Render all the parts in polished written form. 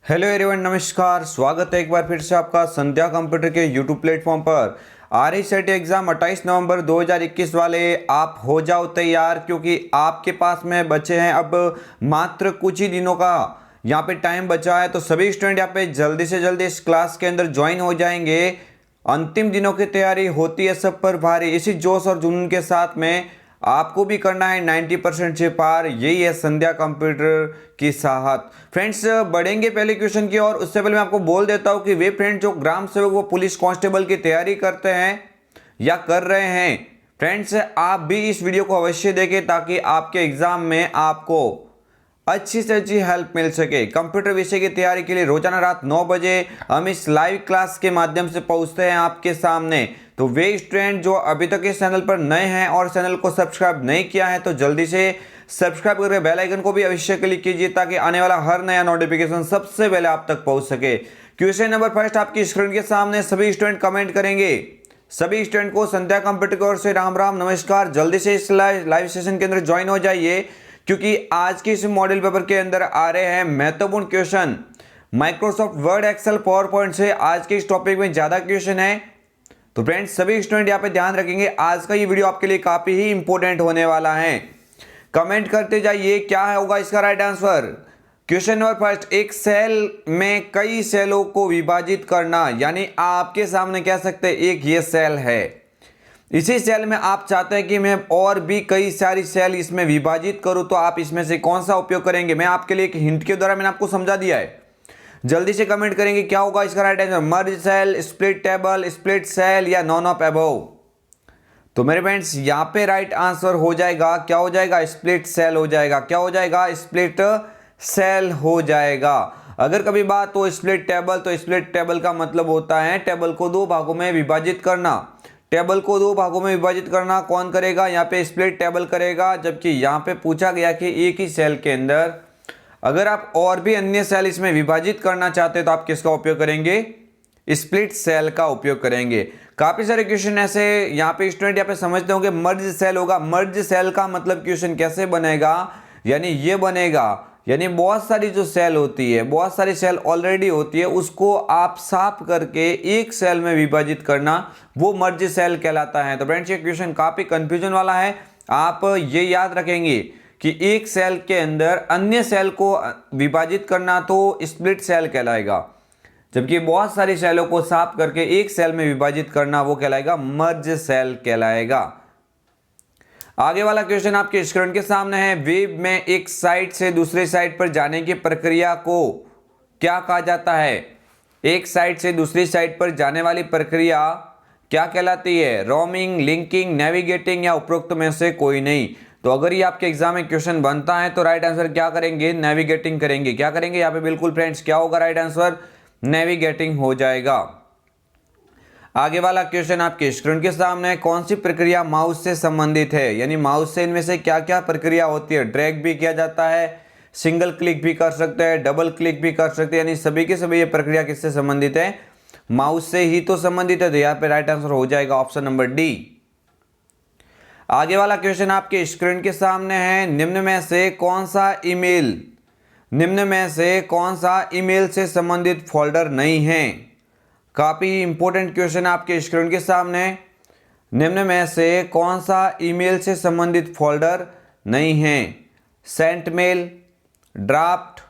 Hello everyone, नमस्कार। स्वागत है एक बार फिर से आपका संध्या कंप्यूटर के यूट्यूब प्लेटफॉर्म पर। RE एग्जाम 28 नवंबर 2021 वाले आप हो जाओ तैयार, क्योंकि आपके पास में बचे हैं अब मात्र कुछ ही दिनों का यहाँ पे टाइम बचा है। तो सभी स्टूडेंट यहाँ पे जल्दी से जल्दी इस क्लास के अंदर ज्वाइन हो जाएंगे। अंतिम दिनों की तैयारी होती है सब पर भारी। इसी जोश और जुनून के साथ में आपको भी करना है 90% से पार। यही है संध्या कंप्यूटर की साहत। फ्रेंड्स, बढ़ेंगे पहले क्वेश्चन की ओर। उससे पहले मैं आपको बोल देता हूं कि वे फ्रेंड जो ग्राम सेवक व पुलिस कांस्टेबल की तैयारी करते हैं या कर रहे हैं, फ्रेंड्स आप भी इस वीडियो को अवश्य देखें ताकि आपके एग्जाम में आपको अच्छी से अच्छी हेल्प मिल सके। कंप्यूटर विषय की तैयारी के लिए रोजाना रात 9 बजे हम इस लाइव क्लास के माध्यम से पहुंचते हैं आपके सामने। तो वे स्टूडेंट जो अभी तक इस चैनल पर नए हैं और चैनल को सब्सक्राइब नहीं किया है तो जल्दी से सब्सक्राइब करके बेल आइकन को भी अवश्य क्लिक कीजिए ताकि आने वाला हर नया नोटिफिकेशन सबसे पहले आप तक पहुंच सके। क्वेश्चन नंबर फर्स्ट आपकी स्क्रीन के सामने सभी स्टूडेंट कमेंट करेंगे। सभी स्टूडेंट को संध्या कंप्यूटर की ओर से राम राम नमस्कार। जल्दी से इस लाइव सेशन के अंदर ज्वाइन हो जाइए, क्योंकि आज के इस मॉडल पेपर के अंदर आ रहे हैं महत्वपूर्ण question. Microsoft Word, Excel, PowerPoint से आज के इस टॉपिक में ज्यादा क्वेश्चन है। तो फ्रेंड्स सभी स्टूडेंट यहाँ पे ध्यान रखेंगे, आज का ये वीडियो आपके लिए काफी ही इंपॉर्टेंट होने वाला है। कमेंट करते जाइए क्या होगा इसका right answer. Question number first, एक सेल में कई सेलों को विभाजित करना, यानी आपके सामने कह सकते हैं एक ये सेल है। इसी सेल में आप चाहते हैं कि मैं और भी कई सारी सेल इसमें विभाजित करूं, तो आप इसमें से कौन सा उपयोग करेंगे। मैं आपके लिए एक हिंट के द्वारा मैंने आपको समझा दिया है। जल्दी से कमेंट करेंगे क्या होगा इसका right answer. Merge cell, split table, split cell none of above अबव। तो मेरे फ्रेंड्स यहाँ पे राइट आंसर हो जाएगा, क्या हो जाएगा, स्प्लिट सेल हो जाएगा। क्या हो जाएगा, स्प्लिट सेल हो जाएगा। अगर कभी बात हो स्प्लिट टेबल, तो स्प्लिट टेबल का मतलब होता है टेबल को दो भागों में विभाजित करना। टेबल को दो भागों में विभाजित करना कौन करेगा, यहाँ पे स्प्लिट टेबल करेगा। जबकि यहाँ पे पूछा गया कि एक ही सेल के अंदर अगर आप और भी अन्य सेल इसमें विभाजित करना चाहते हैं तो आप किसका उपयोग करेंगे, स्प्लिट सेल का उपयोग करेंगे। काफी सारे क्वेश्चन ऐसे यहाँ पे स्टूडेंट यहाँ पे समझते होंगे मर्ज सेल होगा। मर्ज सेल का मतलब क्वेश्चन कैसे बनेगा, यानी ये बनेगा, यानी बहुत सारी जो सेल होती है, बहुत सारी सेल ऑलरेडी होती है, उसको आप साफ करके एक सेल में विभाजित करना, वो मर्ज सेल कहलाता है। तो फ्रेंड्स ये क्वेश्चन काफी कंफ्यूजन वाला है। आप ये याद रखेंगे कि एक सेल के अंदर अन्य सेल को विभाजित करना तो स्प्लिट सेल कहलाएगा, जबकि बहुत सारी सेलों को साफ करके एक सेल में विभाजित करना वो कहलाएगा मर्ज सेल कहलाएगा। आगे वाला क्वेश्चन आपके स्क्रीन के सामने है। वेब में एक साइट से दूसरे साइट पर जाने की प्रक्रिया को क्या कहा जाता है। एक साइट से दूसरी साइट पर जाने वाली प्रक्रिया क्या कहलाती है, रोमिंग, लिंकिंग, नेविगेटिंग या उपरोक्त में से कोई नहीं। तो अगर ये आपके एग्जाम में क्वेश्चन बनता है तो राइट आंसर क्या करेंगे, नेविगेटिंग करेंगे। क्या करेंगे यहाँ पे, बिल्कुल फ्रेंड्स क्या होगा राइट आंसर, नेविगेटिंग हो जाएगा। आगे वाला क्वेश्चन आपके स्क्रीन के सामने है। कौन सी प्रक्रिया माउस से संबंधित है, यानी माउस से इनमें से क्या क्या प्रक्रिया होती है। ड्रैग भी किया जाता है, सिंगल क्लिक भी कर सकते हैं, डबल क्लिक भी कर सकते हैं, यानी सभी के सभी ये प्रक्रिया किससे संबंधित है, माउस से ही तो संबंधित है। तो यहाँ पे राइट आंसर हो जाएगा ऑप्शन नंबर डी। आगे वाला क्वेश्चन आपके स्क्रीन के सामने है। निम्न में से कौन सा ईमेल से संबंधित फोल्डर नहीं है। काफी इंपॉर्टेंट क्वेश्चन आपके स्क्रीन के सामने। निम्न में से कौन सा ईमेल से संबंधित फोल्डर नहीं है। सेंट मेल, ड्राफ्ट,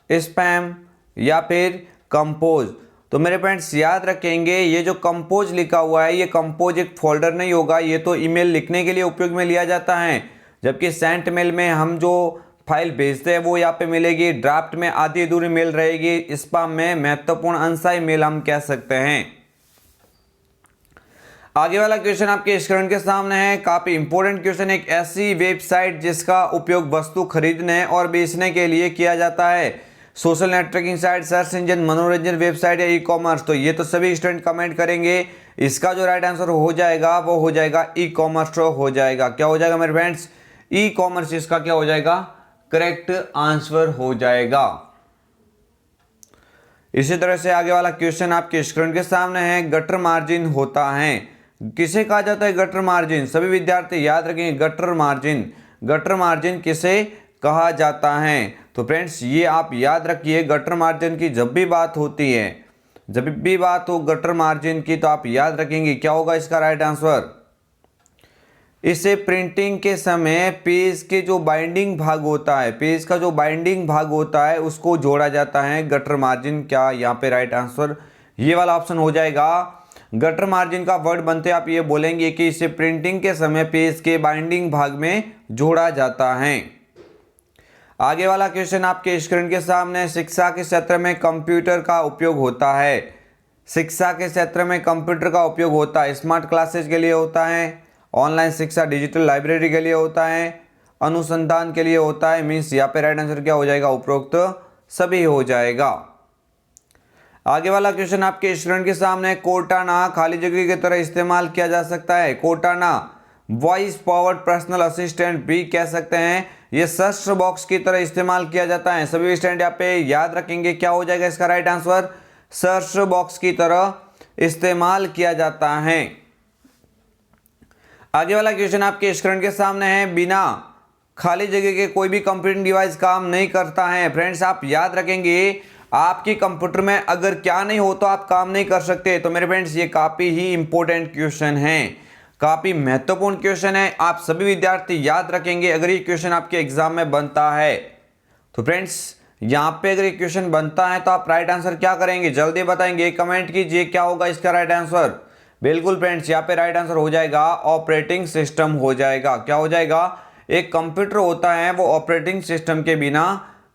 स्पैम या फिर कंपोज। तो मेरे फ्रेंड्स याद रखेंगे ये जो कंपोज लिखा हुआ है, ये कंपोज एक फोल्डर नहीं होगा, ये तो ईमेल लिखने के लिए उपयोग में लिया जाता है। जबकि सेंट मेल में हम जो फाइल भेजते हैं वो यहाँ पे मिलेगी, ड्राफ्ट में आधी अधूरी मेल रहेगी, स्पैम में महत्वपूर्ण अनसाई मेल हम कह सकते हैं। आगे वाला क्वेश्चन आपके स्क्रीन के सामने है। काफी इंपॉर्टेंट क्वेश्चन। एक ऐसी वेबसाइट जिसका उपयोग वस्तु खरीदने और बेचने के लिए किया जाता है। Social networking site, search engine, मनोरंजन वेबसाइट या ई कॉमर्स। तो ये तो सभी स्टूडेंट कमेंट करेंगे। इसका जो राइट आंसर हो जाएगा वो हो जाएगा ई कॉमर्स हो जाएगा। क्या हो जाएगा मेरे फ्रेंड्स, ई कॉमर्स इसका क्या हो जाएगा, करेक्ट आंसर हो जाएगा। इसी तरह से आगे वाला क्वेश्चन आपके स्क्रीन के सामने है। गटर मार्जिन होता है, किसे कहा जाता है गटर मार्जिन। सभी विद्यार्थी याद रखेंगे गटर मार्जिन किसे कहा जाता है। तो फ्रेंड्स ये आप याद रखिए, गटर मार्जिन की जब भी बात होती है, जब भी बात हो गटर मार्जिन की, तो आप याद रखेंगे क्या होगा इसका राइट आंसर। इसे प्रिंटिंग के समय पेज के जो बाइंडिंग भाग होता है, पेज का जो बाइंडिंग भाग होता है उसको जोड़ा जाता है गटर मार्जिन। क्या यहाँ पे राइट आंसर ये वाला ऑप्शन हो जाएगा। गटर मार्जिन का वर्ड बनते आप ये बोलेंगे कि इसे प्रिंटिंग के समय पेज के बाइंडिंग भाग में जोड़ा जाता है। आगे वाला क्वेश्चन आपके स्क्रीन के सामने, शिक्षा के क्षेत्र में कंप्यूटर का उपयोग होता है। शिक्षा के क्षेत्र में कंप्यूटर का उपयोग होता है, स्मार्ट क्लासेज के लिए होता है, ऑनलाइन शिक्षा डिजिटल लाइब्रेरी के लिए होता है, अनुसंधान के लिए होता है। मीन्स यहाँ पे राइट आंसर क्या हो जाएगा, उपरोक्त सभी हो जाएगा। आगे वाला क्वेश्चन आपके स्टूडेंट के सामने, कोर्टाना खाली जगह की तरह इस्तेमाल किया जा सकता है। Cortana voice powered personal assistant भी कह सकते हैं, ये सर्च बॉक्स की तरह इस्तेमाल किया जाता है। सभी स्टूडेंट यहाँ पे याद रखेंगे क्या हो जाएगा इसका राइट आंसर, सर्च बॉक्स की तरह इस्तेमाल किया जाता है। आगे वाला क्वेश्चन आपके स्क्रीन के सामने है, बिना खाली जगह के कोई भी कंप्यूटिंग डिवाइस काम नहीं करता है। फ्रेंड्स आप याद रखेंगे, आपकी कंप्यूटर में अगर क्या नहीं हो तो आप काम नहीं कर सकते। तो मेरे फ्रेंड्स ये काफ़ी ही इंपॉर्टेंट क्वेश्चन है, काफ़ी महत्वपूर्ण क्वेश्चन है। आप सभी विद्यार्थी याद रखेंगे अगर ये क्वेश्चन आपके एग्जाम में बनता है। तो फ्रेंड्स यहाँ पे अगर ये क्वेश्चन बनता है तो आप राइट आंसर क्या करेंगे, जल्दी बताएंगे, कमेंट कीजिए क्या होगा इसका राइट आंसर। बिल्कुल फ्रेंड्स यहाँ पे राइट आंसर हो जाएगा ऑपरेटिंग सिस्टम हो जाएगा। क्या हो जाएगा, एक कंप्यूटर होता है वो ऑपरेटिंग सिस्टम के बिना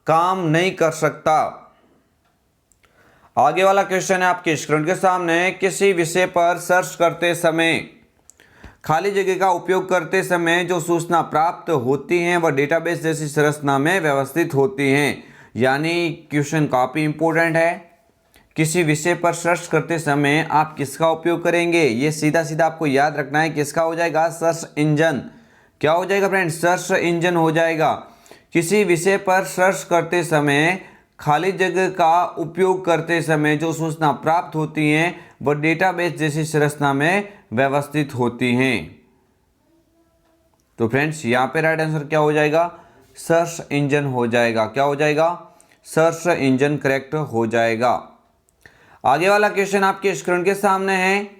काम नहीं कर सकता। आगे वाला क्वेश्चन है आपके स्क्रीन के सामने, किसी विषय पर सर्च करते समय खाली जगह का उपयोग करते समय जो सूचना प्राप्त होती हैं वह डेटाबेस जैसी संरचना में व्यवस्थित होती हैं। यानी क्वेश्चन काफ़ी इंपॉर्टेंट है। किसी विषय पर सर्च करते समय आप किसका उपयोग करेंगे, ये सीधा सीधा आपको याद रखना है, किसका हो जाएगा, सर्च इंजन। क्या हो जाएगा फ्रेंड्स, सर्च इंजन हो जाएगा। किसी विषय पर सर्च करते समय खाली जगह का उपयोग करते समय जो सूचना प्राप्त होती हैं वह डेटाबेस जैसी संरचना में व्यवस्थित होती हैं। तो फ्रेंड्स यहाँ पे राइट आंसर क्या हो जाएगा, सर्च इंजन हो जाएगा। क्या हो जाएगा, सर्च इंजन करेक्ट हो जाएगा। आगे वाला क्वेश्चन आपके स्क्रीन के सामने है,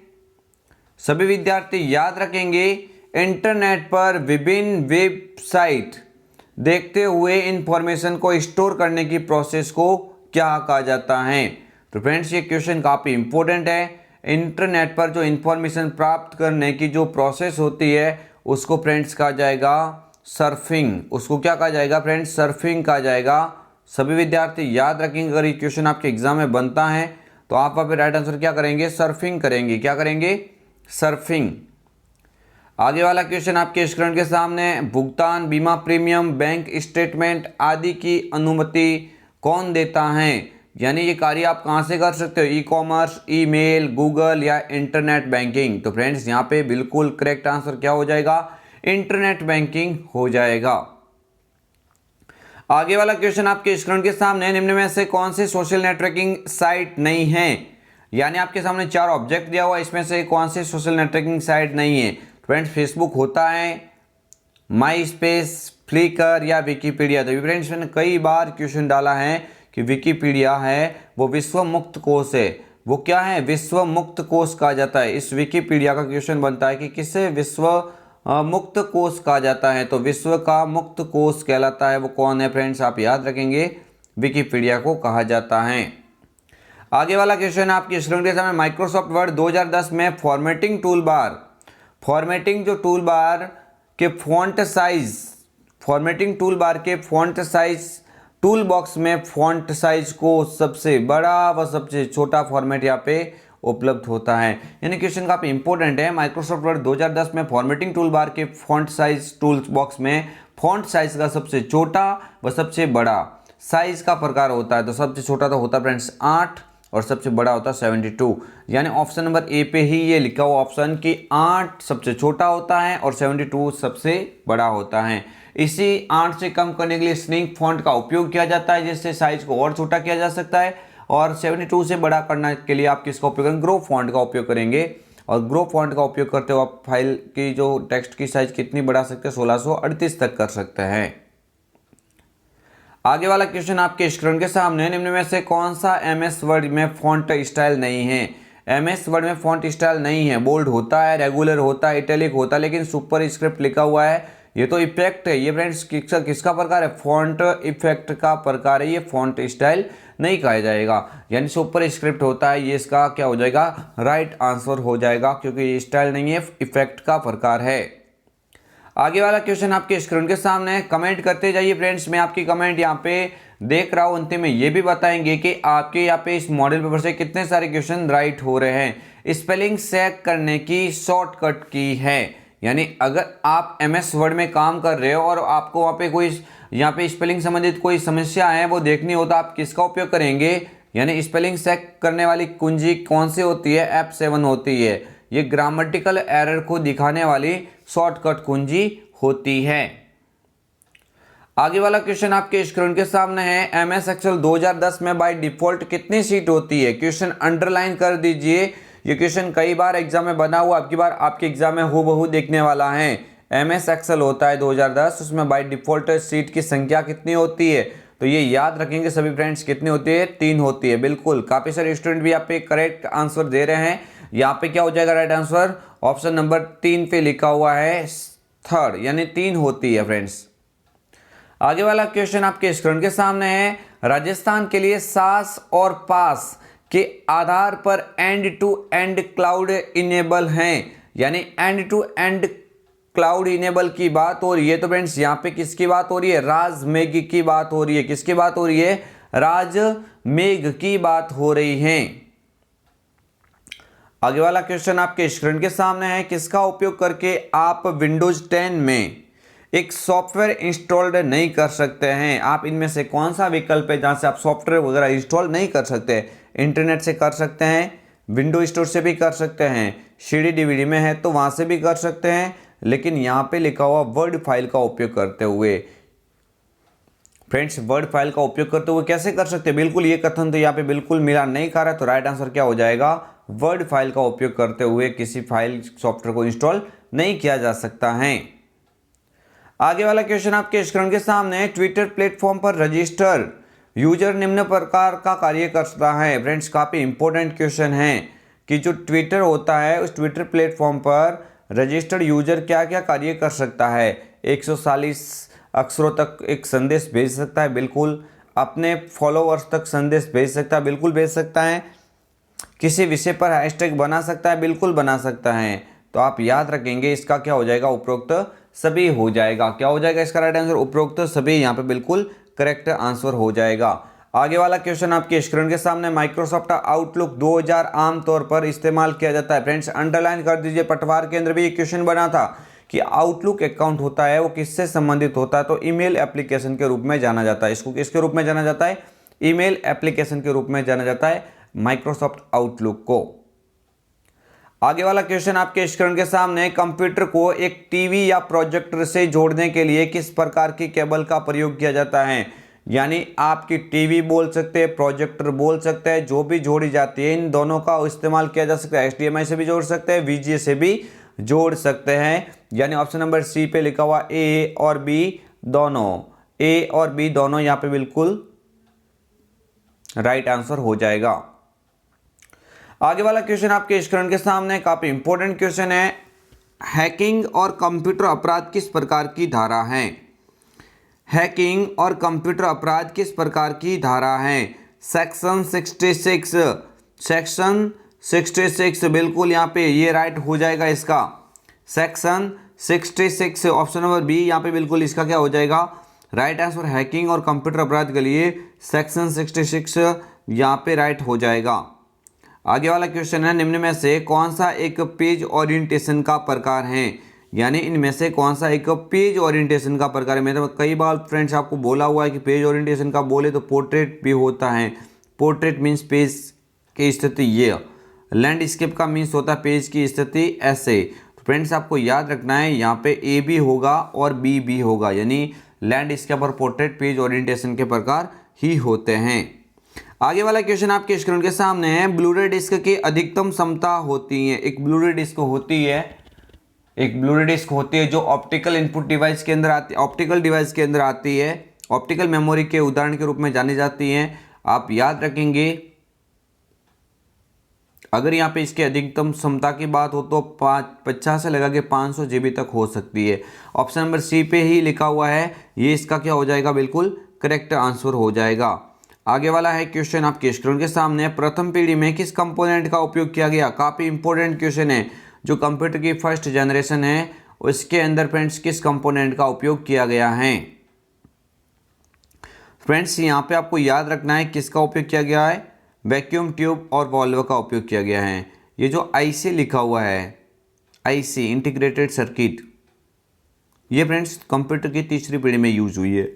सभी विद्यार्थी याद रखेंगे, इंटरनेट पर विभिन्न वेबसाइट देखते हुए इंफॉर्मेशन को स्टोर करने की प्रोसेस को क्या कहा जाता है। तो फ्रेंड्स ये क्वेश्चन काफ़ी इंपॉर्टेंट है। इंटरनेट पर जो इंफॉर्मेशन प्राप्त करने की जो प्रोसेस होती है उसको फ्रेंड्स कहा जाएगा सर्फिंग। उसको क्या कहा जाएगा फ्रेंड्स, सर्फिंग कहा जाएगा। सभी विद्यार्थी याद रखेंगे, अगर ये क्वेश्चन आपके एग्जाम में बनता है तो आप वहाँ पे राइट आंसर क्या करेंगे, सर्फिंग करेंगे। क्या करेंगे, सर्फिंग। आगे वाला क्वेश्चन आपके स्क्रीन के सामने, भुगतान, बीमा प्रीमियम, बैंक स्टेटमेंट आदि की अनुमति कौन देता है। यानी ये कार्य आप कहाँ से कर सकते हो, ई कॉमर्स, ईमेल, गूगल या इंटरनेट बैंकिंग। तो फ्रेंड्स यहाँ पे बिल्कुल करेक्ट आंसर क्या हो जाएगा, इंटरनेट बैंकिंग हो जाएगा। आगे वाला क्वेश्चन आपके स्क्रीन के सामने, निम्न में से कौन सी सोशल नेटवर्किंग साइट नहीं है। यानी आपके सामने 4 ऑब्जेक्ट दिया हुआ, इसमें से कौन सी सोशल नेटवर्किंग साइट नहीं है। फ्रेंड्स फेसबुक होता है, माई स्पेस, फ्लिकर या विकीपीडिया। तो फ्रेंड्स मैंने कई बार क्वेश्चन डाला है कि विकीपीडिया है वो विश्व मुक्त कोश है। वो क्या है, विश्व मुक्त कोश कहा जाता है। इस विकीपीडिया का क्वेश्चन बनता है कि किसे विश्व मुक्त कोश कहा जाता है। तो विश्व का मुक्त कोश कहलाता है वो कौन है फ्रेंड्स, आप याद रखेंगे, विकीपीडिया को कहा जाता है। आगे वाला क्वेश्चन आपकी स्क्रीन के सामने, माइक्रोसॉफ्ट वर्ड 2010 में फॉर्मेटिंग टूल बार, फॉर्मेटिंग जो टूल बार के font size, formatting tool bar के फॉन्ट साइज, टूल बॉक्स में फॉन्ट साइज को सबसे बड़ा व सबसे छोटा फॉर्मेट यहाँ पे उपलब्ध होता है। यानी क्वेश्चन काफ़ी इंपॉर्टेंट है। माइक्रोसॉफ्ट वर्ड 2010 में फॉर्मेटिंग टूल बार के फॉन्ट साइज टूल बॉक्स में फॉन्ट साइज का सबसे छोटा व सबसे बड़ा साइज का प्रकार होता है। तो सबसे छोटा तो होता है फ्रेंड्स 8 और सबसे बड़ा होता है 72। यानी ऑप्शन नंबर ए पे ही ये लिखा हुआ ऑप्शन कि 8 सबसे छोटा होता है और 72 सबसे बड़ा होता है। इसी 8 से कम करने के लिए स्निंक फॉन्ट का उपयोग किया जाता है, जिससे साइज को और छोटा किया जा सकता है। और 72 से बड़ा करने के लिए आप किसका उपयोग करेंगे, ग्रो फॉन्ट का उपयोग करेंगे। और ग्रो फॉन्ट का उपयोग करते हुए आप फाइल की जो टेक्स्ट की साइज कितनी बढ़ा सकते हैं, 1638 तक कर सकते हैं। आगे वाला क्वेश्चन आपके स्क्रीन के सामने, निम्न में से कौन सा एमएस वर्ड में फॉन्ट स्टाइल नहीं है। एमएस वर्ड में फॉन्ट स्टाइल नहीं है, बोल्ड होता है, रेगुलर होता है, इटैलिक होता है, लेकिन सुपर स्क्रिप्ट लिखा हुआ है। ये तो इफेक्ट है, ये फ्रेंड्स किसका प्रकार है, फॉन्ट इफेक्ट का प्रकार है, ये फॉन्ट स्टाइल नहीं कहा जाएगा। यानी सुपर स्क्रिप्ट होता है, ये इसका क्या हो जाएगा, राइट आंसर हो जाएगा, क्योंकि ये स्टाइल नहीं है, इफेक्ट का प्रकार है। आगे वाला क्वेश्चन आपके स्क्रीन के सामने, कमेंट करते जाइए फ्रेंड्स, मैं आपकी कमेंट यहाँ पे देख रहा हूँ। अंतिम में ये भी बताएंगे कि आपके यहाँ पे इस मॉडल पेपर से कितने सारे क्वेश्चन राइट हो रहे हैं। स्पेलिंग चेक करने की शॉर्टकट की है, यानी अगर आप एमएस वर्ड में काम कर रहे हो और आपको वहाँ पे कोई यहाँ पे स्पेलिंग संबंधित कोई समस्या है वो देखनी हो, तो आप किसका उपयोग करेंगे, यानी स्पेलिंग चेक करने वाली कुंजी कौन सी होती है, F7 होती है। ये ग्रामेटिकल एरर को दिखाने वाली शॉर्टकट कुंजी होती है। आगे वाला क्वेश्चन आपके स्क्रीन के सामने है, एमएस एक्सेल 2010 में बाय डिफॉल्ट कितनी सीट होती है। क्वेश्चन अंडरलाइन कर दीजिए, ये क्वेश्चन कई बार एग्जाम में बना हुआ, आपकी बार आपके एग्जाम में हूबहू देखने वाला है। एमएस एक्सेल होता है 2010, उसमें बाय डिफॉल्ट सीट की संख्या कितनी होती है, तो ये याद रखेंगे सभी फ्रेंड्स, कितनी होती है, 3 होती है। बिल्कुल, काफी सारे स्टूडेंट भी यहाँ पे करेक्ट आंसर दे रहे हैं। यहाँ पे क्या हो जाएगा राइट आंसर, ऑप्शन नंबर 3 पे लिखा हुआ है थर्ड, यानी 3 होती है फ्रेंड्स। आगे वाला क्वेश्चन आपके स्क्रीन के सामने है, राजस्थान के लिए सास और पास के आधार पर end to end cloud enable हैं, यानी end to end cloud enable की बात हो रही है। तो फ्रेंड्स यहाँ पे किसकी बात हो रही है, राज मेघ की बात हो रही है। किसकी बात हो रही है, राज मेघ की बात हो रही है। आगे वाला क्वेश्चन आपके स्क्रीन के सामने है, किसका उपयोग करके आप विंडोज 10 में एक सॉफ्टवेयर इंस्टॉल्ड नहीं कर सकते हैं। आप इनमें से कौन सा विकल्प है जहां से आप सॉफ्टवेयर वगैरह इंस्टॉल नहीं कर सकते। इंटरनेट से कर सकते हैं, विंडो स्टोर से भी कर सकते हैं, सीडी डीवीडी में है तो वहां से भी कर सकते हैं, लेकिन यहाँ पे लिखा हुआ वर्ड फाइल का उपयोग करते हुए। फ्रेंड्स, वर्ड फाइल का उपयोग करते हुए कैसे कर सकते हैं, बिल्कुल ये कथन तो यहाँ पे बिल्कुल मिला नहीं खा रहा है। तो राइट आंसर क्या हो जाएगा, वर्ड फाइल का उपयोग करते हुए किसी फाइल सॉफ्टवेयर को इंस्टॉल नहीं किया जा सकता है। आगे वाला क्वेश्चन आपके स्क्रीन के सामने है, ट्विटर प्लेटफॉर्म पर रजिस्टर यूजर निम्न प्रकार का कार्य करता है। फ्रेंड्स, काफी इंपॉर्टेंट क्वेश्चन है कि जो ट्विटर होता है उस ट्विटर प्लेटफॉर्म पर रजिस्टर्ड यूजर क्या क्या कार्य कर सकता है। 140 अक्षरों तक एक संदेश भेज सकता है, बिल्कुल। अपने फॉलोअर्स तक संदेश भेज सकता है, बिल्कुल भेज सकता है। किसी विषय पर हैशटैग बना सकता है, बिल्कुल बना सकता है। तो आप याद रखेंगे इसका क्या हो जाएगा, उपरोक्त सभी हो जाएगा। क्या हो जाएगा इसका राइट आंसर, उपरोक्त सभी, यहाँ पे बिल्कुल करेक्ट आंसर हो जाएगा। आगे वाला क्वेश्चन आपके स्क्रीन के सामने, माइक्रोसॉफ्ट आउटलुक 2000 आमतौर पर इस्तेमाल किया जाता है। फ्रेंड्स, अंडरलाइन कर दीजिए, पटवार के अंदर भी एक क्वेश्चन बना था कि आउटलुक अकाउंट होता है वो किससे संबंधित होता है, तो ईमेल एप्लीकेशन के रूप में जाना जाता है। इसको किसके रूप में जाना जाता है, ईमेल एप्लीकेशन के रूप में जाना जाता है माइक्रोसॉफ्ट आउटलुक को। आगे वाला क्वेश्चन आपके स्क्रीन के सामने, कंप्यूटर को एक टीवी या प्रोजेक्टर से जोड़ने के लिए किस प्रकार की केबल का प्रयोग किया जाता है। यानी आपकी टीवी बोल सकते हैं, प्रोजेक्टर बोल सकते हैं, जो भी जोड़ी जाती है इन दोनों का इस्तेमाल किया जा सकता है। HDMI से भी जोड़ सकते हैं, VGA से भी जोड़ सकते हैं। यानी ऑप्शन नंबर सी पे लिखा हुआ A और B दोनों, A और B दोनों यहाँ पे बिल्कुल राइट आंसर हो जाएगा। आगे वाला क्वेश्चन आपके स्क्रीन के सामने काफी इंपॉर्टेंट क्वेश्चन है, हैकिंग और कंप्यूटर अपराध किस प्रकार की धारा है। हैकिंग और कंप्यूटर अपराध किस प्रकार की धारा है। सेक्शन 66, सेक्शन 66 बिल्कुल यहाँ पे ये राइट हो जाएगा इसका, सेक्शन 66 ऑप्शन नंबर बी यहाँ पे बिल्कुल इसका क्या हो जाएगा राइट आंसर। हैकिंग और कंप्यूटर अपराध के लिए सेक्शन 66 यहाँ पे राइट हो जाएगा। आगे वाला क्वेश्चन है, निम्न में से कौन सा एक पेज ओरिएंटेशन का प्रकार है। यानी इनमें से कौन सा एक पेज ओरिएंटेशन का प्रकार है। मैंने कई बार फ्रेंड्स आपको बोला हुआ है कि पेज ओरिएंटेशन का बोले तो पोर्ट्रेट भी होता है। पोर्ट्रेट मीन्स पेज की स्थिति, ये लैंडस्केप का मीन्स होता है पेज की स्थिति ऐसे। फ्रेंड्स आपको याद रखना है यहाँ पे ए भी होगा और बी भी होगा, यानी लैंडस्केप और पोर्ट्रेट पेज ओरिएंटेशन के प्रकार ही होते हैं। आगे वाला क्वेश्चन आपके स्क्रीन के सामने है, ब्लू-रे डिस्क की अधिकतम क्षमता होती है। एक ब्लू-रे डिस्क होती है, एक ब्लू-रे डिस्क होती है जो ऑप्टिकल इनपुट डिवाइस के अंदर आती है, ऑप्टिकल डिवाइस के अंदर आती है। ऑप्टिकल मेमोरी के उदाहरण के रूप में जानी जाती हैं। आप याद रखेंगे, अगर यहाँ पे इसकी अधिकतम क्षमता की बात हो तो 50 से लगा के 500 GB तक हो सकती है। ऑप्शन नंबर सी पे ही लिखा हुआ है, ये इसका क्या हो जाएगा, बिल्कुल करेक्ट आंसर हो जाएगा। आगे वाला है क्वेश्चन आपके स्क्रीन के सामने, प्रथम पीढ़ी में किस कंपोनेंट का उपयोग किया गया। काफ़ी इंपॉर्टेंट क्वेश्चन है। जो कंप्यूटर की फर्स्ट जनरेशन है उसके अंदर फ्रेंड्स किस कंपोनेंट का उपयोग किया गया है। फ्रेंड्स यहाँ पे आपको याद रखना है किसका उपयोग किया गया है, वैक्यूम ट्यूब और वॉल्व का उपयोग किया गया है। ये जो आईसी लिखा हुआ है, आईसी इंटीग्रेटेड सर्किट, ये फ्रेंड्स कंप्यूटर की तीसरी पीढ़ी में यूज हुई है।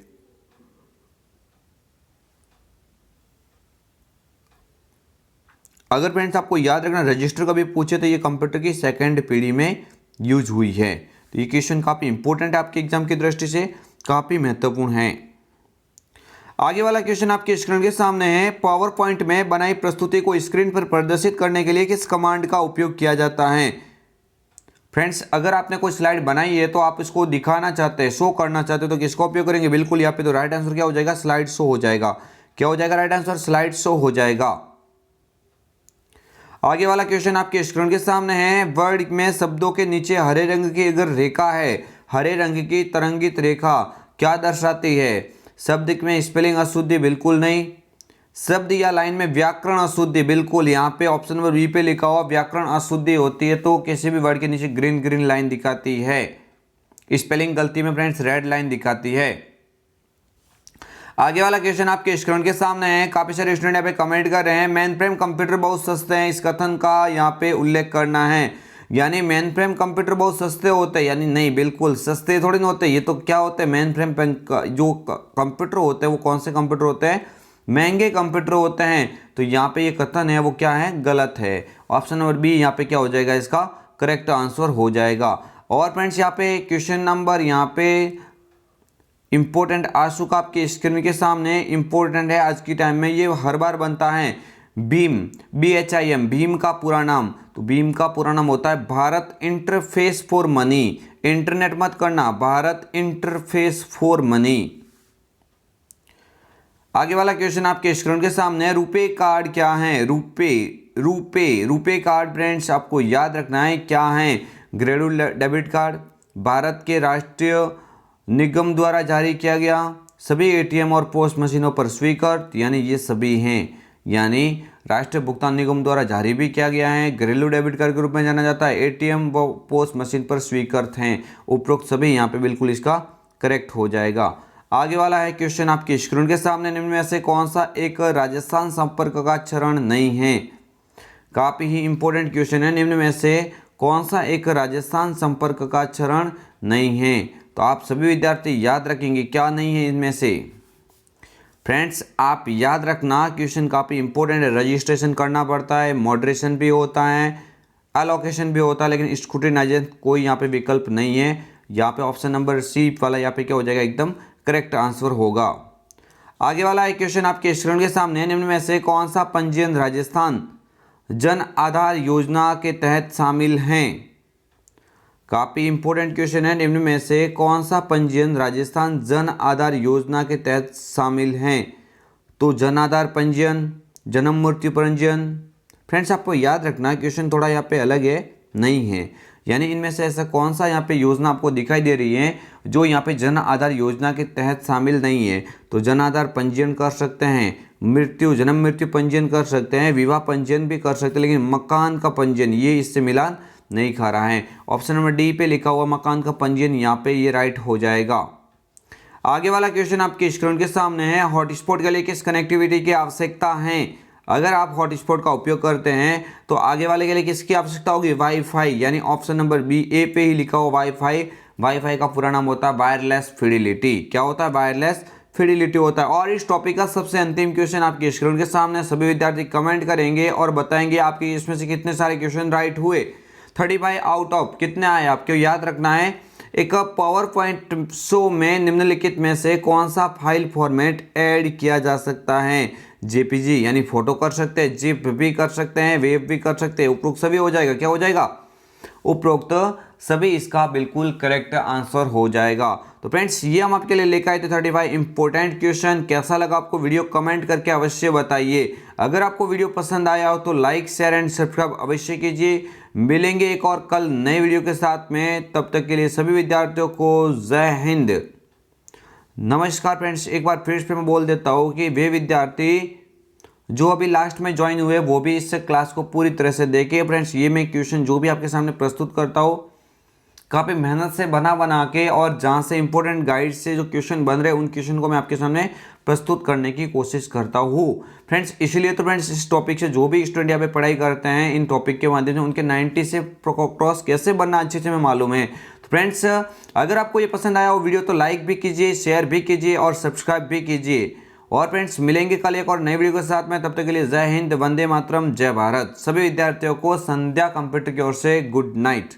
अगर फ्रेंड्स आपको याद रखना रजिस्टर का भी पूछे तो ये कंप्यूटर की सेकंड पीढ़ी में यूज हुई है। तो ये क्वेश्चन काफ़ी इंपॉर्टेंट है, आपके एग्जाम की दृष्टि से काफ़ी महत्वपूर्ण है। आगे वाला क्वेश्चन आपके स्क्रीन के सामने है, पावर पॉइंट में बनाई प्रस्तुति को स्क्रीन पर प्रदर्शित करने के लिए किस कमांड का उपयोग किया जाता है। फ्रेंड्स अगर आपने कोई स्लाइड बनाई है तो आप इसको दिखाना चाहते हैं, शो करना चाहते हो तो किसका उपयोग करेंगे, बिल्कुल यहाँ पे तो राइट आंसर क्या हो जाएगा, स्लाइड शो हो जाएगा। क्या हो जाएगा राइट आंसर, स्लाइड शो हो जाएगा। आगे वाला क्वेश्चन आपके स्क्रीन के सामने है, वर्ड में शब्दों के नीचे हरे रंग की अगर रेखा है, हरे रंग की तरंगित रेखा क्या दर्शाती है। शब्द में स्पेलिंग अशुद्धि, बिल्कुल नहीं। शब्द या लाइन में व्याकरण अशुद्धि, बिल्कुल। यहाँ पे ऑप्शन नंबर बी पे लिखा हुआ व्याकरण अशुद्धि होती है तो किसी भी वर्ड के नीचे ग्रीन ग्रीन लाइन दिखाती है। स्पेलिंग गलती में फ्रेंड्स रेड लाइन दिखाती है। आगे वाला क्वेश्चन आपके स्क्रीन के सामने है, काफी सारे स्टूडेंट यहाँ पे कमेंट कर रहे हैं, मेन फ्रेम कंप्यूटर बहुत सस्ते हैं, इस कथन का यहाँ पे उल्लेख करना है। यानी मेन फ्रेम कंप्यूटर बहुत सस्ते होते हैं, यानी नहीं, बिल्कुल सस्ते थोड़ी ना होते। ये तो क्या होते हैं, मेन फ्रेम जो कंप्यूटर होते हैं वो कौन से कंप्यूटर होते हैं, महंगे कंप्यूटर होते हैं। तो यहाँ पे ये कथन है वो क्या है, गलत है। ऑप्शन नंबर बी यहाँ पे क्या हो जाएगा, इसका करेक्ट आंसर हो जाएगा। और फ्रेंड्स यहाँ पे क्वेश्चन नंबर यहाँ पे इंपॉर्टेंट आ चुका आपके स्क्रीन के सामने, इंपॉर्टेंट है आज की टाइम में, ये हर बार बनता है। बीम, BHIM, भीम का पूरा नाम, तो भीम का पूरा नाम होता है Bharat interface for money. Internet मत करना, भारत इंटरफेस फॉर मनी। आगे वाला क्वेश्चन आपके स्क्रीन के सामने है, रुपे कार्ड क्या है। रुपे कार्ड फ्रेंड्स आपको याद रखना है क्या है, क्रेडिट डेबिट कार्ड, भारत के राष्ट्रीय निगम द्वारा जारी किया गया, सभी ATM और पोस्ट मशीनों पर स्वीकृत, यानी ये सभी हैं। यानी राष्ट्रीय भुगतान निगम द्वारा जारी भी किया गया है, घरेलू डेबिट कार्ड के रूप में जाना जाता है, ATM व पोस्ट मशीन पर स्वीकृत हैं। उपरोक्त सभी यहाँ पे बिल्कुल इसका करेक्ट हो जाएगा। आगे वाला है क्वेश्चन आपके स्क्रीन के सामने, निम्न में से कौन सा एक राजस्थान संपर्क का चरण नहीं है। काफ़ी ही इंपॉर्टेंट क्वेश्चन है, निम्न में से कौन सा एक राजस्थान संपर्क का चरण नहीं है। तो आप सभी विद्यार्थी याद रखेंगे क्या नहीं है इनमें से। फ्रेंड्स आप याद रखना क्वेश्चन काफ़ी इंपॉर्टेंट है, रजिस्ट्रेशन करना पड़ता है, मॉडरेशन भी होता है, एलोकेशन भी होता है, लेकिन स्क्रूटिनाइजेशन कोई यहाँ पे विकल्प नहीं है। यहाँ पे ऑप्शन नंबर सी वाला यहाँ पे क्या हो जाएगा, एकदम करेक्ट आंसर होगा। आगे वाला एक क्वेश्चन आपके स्क्रीन के सामने, निम्न में से कौन सा पंजीयन राजस्थान जन आधार योजना के तहत शामिल हैं। काफ़ी इंपॉर्टेंट क्वेश्चन है, निम्न में से कौन सा पंजीयन राजस्थान जन आधार योजना के तहत शामिल हैं। तो जन आधार पंजीयन, जन्म मृत्यु पंजीयन। फ्रेंड्स आपको याद रखना क्वेश्चन थोड़ा यहाँ पे अलग है, नहीं है, यानी इनमें से ऐसा कौन सा यहाँ पे योजना आपको दिखाई दे रही है जो यहाँ पे जन आधार योजना के तहत शामिल नहीं है। तो जन आधार पंजीयन कर सकते हैं, जन्म मृत्यु पंजीयन कर सकते हैं, विवाह पंजीयन भी कर सकते हैं, लेकिन मकान का पंजीयन ये इससे मिलान नहीं खा रहा है। ऑप्शन नंबर डी पे लिखा हुआ मकान का पंजीयन यहाँ पे ये राइट हो जाएगा। आगे वाला क्वेश्चन आपके स्क्रीन के सामने है, हॉटस्पॉट के लिए किस कनेक्टिविटी की आवश्यकता है। अगर आप हॉटस्पॉट का उपयोग करते हैं तो आगे वाले के लिए किसकी आवश्यकता होगी, वाईफाई, यानी ऑप्शन नंबर बी ए पे ही लिखा हुआ वाईफाई। वाईफाई का पूरा नाम होता है वायरलेस फिडिलिटी। क्या होता है, वायरलेस फिडिलिटी होता है। और इस टॉपिक का सबसे अंतिम क्वेश्चन आपके स्क्रीन के सामने, सभी विद्यार्थी कमेंट करेंगे और बताएंगे आपके इसमें से कितने सारे क्वेश्चन राइट हुए। 35 आउट ऑफ कितने आए आपको याद रखना है। एक पावर पॉइंट शो में निम्नलिखित में से कौन सा फाइल फॉर्मेट ऐड किया जा सकता है। जेपीजी यानी फोटो कर सकते हैं, जिप भी कर सकते हैं, वेब भी कर सकते हैं। उपरोक्त सभी हो जाएगा, क्या हो जाएगा, उपरोक्त सभी इसका बिल्कुल करेक्ट आंसर हो जाएगा। तो फ्रेंड्स ये हम आपके लिए लेकर आए थे 35 इंपॉर्टेंट क्वेश्चन। कैसा लगा आपको वीडियो कमेंट करके अवश्य बताइए। अगर आपको वीडियो पसंद आया हो तो लाइक शेयर एंड सब्सक्राइब अवश्य कीजिए। मिलेंगे एक और कल नए वीडियो के साथ में, तब तक के लिए सभी विद्यार्थियों को जय हिंद, नमस्कार। फ्रेंड्स एक बार फिर से मैं बोल देता हूँ कि वे विद्यार्थी जो अभी लास्ट में ज्वाइन हुए वो भी इस क्लास को पूरी तरह से देखें। फ्रेंड्स ये मैं क्वेश्चन जो भी आपके सामने प्रस्तुत करता हूँ काफ़ी मेहनत से बना के और जहाँ से इंपॉर्टेंट गाइड से जो क्वेश्चन बन रहे हैं उन क्वेश्चन को मैं आपके सामने प्रस्तुत करने की कोशिश करता हूँ फ्रेंड्स। इसलिए तो फ्रेंड्स इस टॉपिक से जो भी स्टूडेंट यहाँ पे पढ़ाई करते हैं इन टॉपिक के माध्यम से उनके 90 से क्रॉस कैसे बनना अच्छे से हमें मालूम है। तो फ्रेंड्स अगर आपको ये पसंद आया हो वीडियो तो लाइक भी कीजिए, शेयर भी कीजिए और सब्सक्राइब भी कीजिए। और फ्रेंड्स मिलेंगे कल एक और नए वीडियो के साथ में, तब तक के लिए जय हिंद, वंदे मातरम, जय भारत। सभी विद्यार्थियों को संध्या कंप्यूटर की ओर से गुड नाइट।